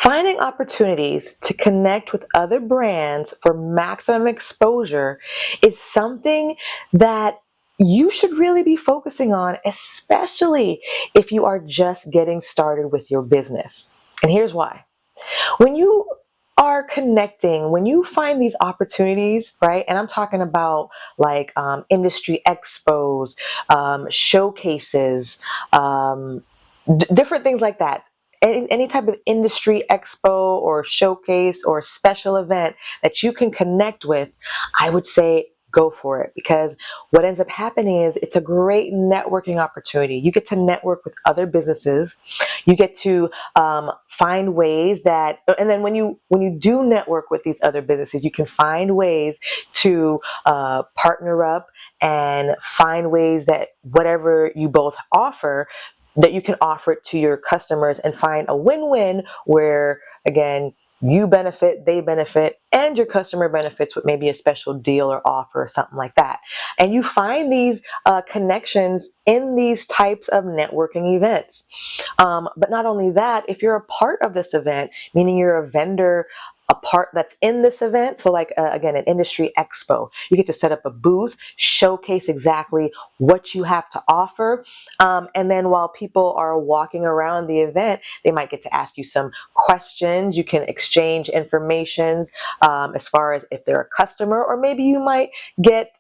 Finding opportunities to connect with other brands for maximum exposure is something that you should really be focusing on, especially if you are just getting started with your business. And here's why. When you are connecting, when you find these opportunities, right? And I'm talking about like industry expos, showcases, different things like that. Any type of industry expo or showcase or special event that you can connect with, I would say go for it, because what ends up happening is it's a great networking opportunity. You get to network with other businesses. You get to find ways that, and then when you do network with these other businesses, you can find ways to partner up and find ways that whatever you both offer, that you can offer it to your customers and find a win-win where, again, you benefit, they benefit, and your customer benefits with maybe a special deal or offer or something like that. And you find these connections in these types of networking events. But not only that, if you're a part of this event, meaning you're a vendor, a part that's in this event, so like again, an industry expo, you get to set up a booth, showcase exactly what you have to offer, and then while people are walking around the event, they might get to ask you some questions. You can exchange information as far as if they're a customer, or maybe you might get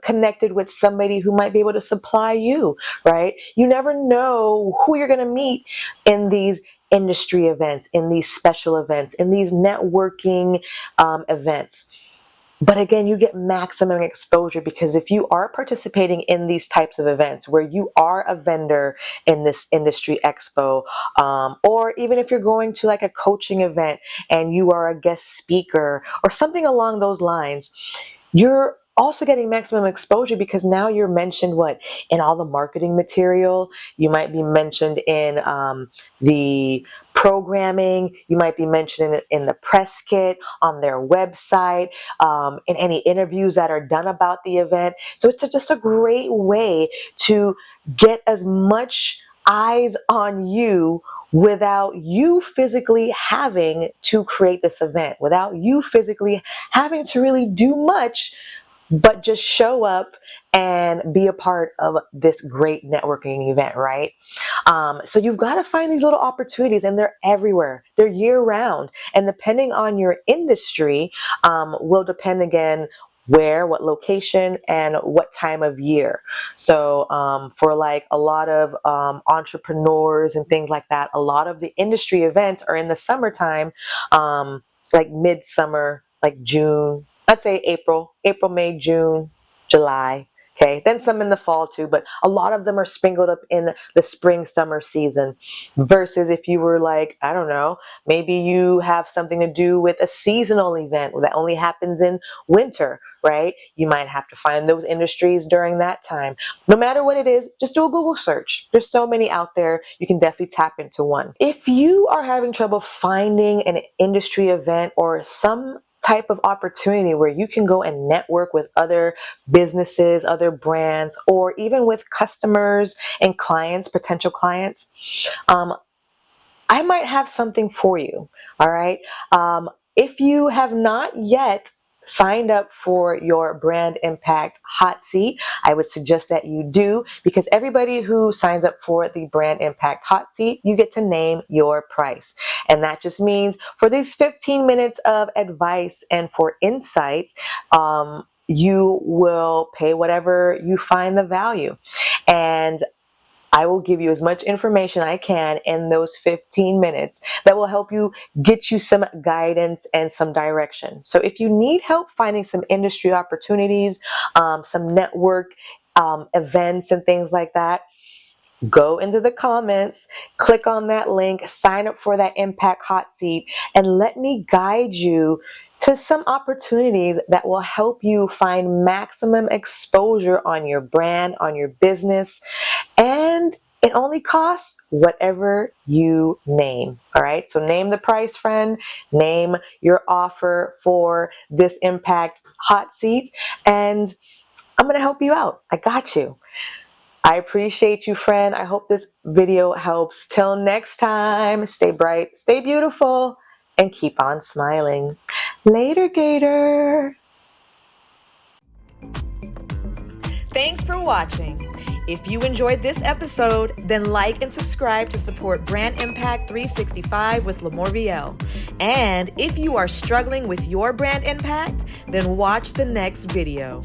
connected with somebody who might be able to supply you, right? You never know who you're going to meet in these industry events, in these special events, in these networking events. But again, you get maximum exposure, because if you are participating in these types of events where you are a vendor in this industry expo, or even if you're going to like a coaching event and you are a guest speaker or something along those lines, you're also getting maximum exposure, because now you're mentioned in all the marketing material. You might be mentioned in the programming. You might be mentioned in the press kit, on their website, in any interviews that are done about the event. So it's just a great way to get as much eyes on you without you physically having to create this event, without you physically having to really do much, but just show up and be a part of this great networking event, right? So you've got to find these little opportunities, and they're everywhere. They're year round. And depending on your industry, will depend again where, what location, and what time of year. So for like a lot of entrepreneurs and things like that, a lot of the industry events are in the summertime, like midsummer, like June. I'd say April, May, June, July. Okay, then some in the fall too, but a lot of them are sprinkled up in the spring, summer season. Versus if you were like, I don't know, maybe you have something to do with a seasonal event that only happens in winter, right? You might have to find those industries during that time. No matter what it is, just do a Google search. There's so many out there. You can definitely tap into one. If you are having trouble finding an industry event or some type of opportunity where you can go and network with other businesses, other brands, or even with customers and clients, potential clients, I might have something for you. All right. If you have not yet signed up for your brand impact hot seat, I would suggest that you do, because everybody who signs up for the brand impact hot seat, you get to name your price. And that just means for these 15 minutes of advice and for insights, you will pay whatever you find the value. And I will give you as much information I can in those 15 minutes that will help you, get you some guidance and some direction. So if you need help finding some industry opportunities, some network events and things like that, go into the comments, click on that link, sign up for that Impact Hot Seat, and let me guide you to some opportunities that will help you find maximum exposure on your brand, on your business, and it only costs whatever you name. All right, so name the price, friend, name your offer for this Impact Hot Seat, and I'm going to help you out. I got you. I appreciate you, friend. I hope this video helps. Till next time, stay bright, stay beautiful, and keep on smiling. Later, Gator. Thanks for watching. If you enjoyed this episode, then like and subscribe to support Brand Impact 365 with LaMorvielle. And if you are struggling with your brand impact, then watch the next video.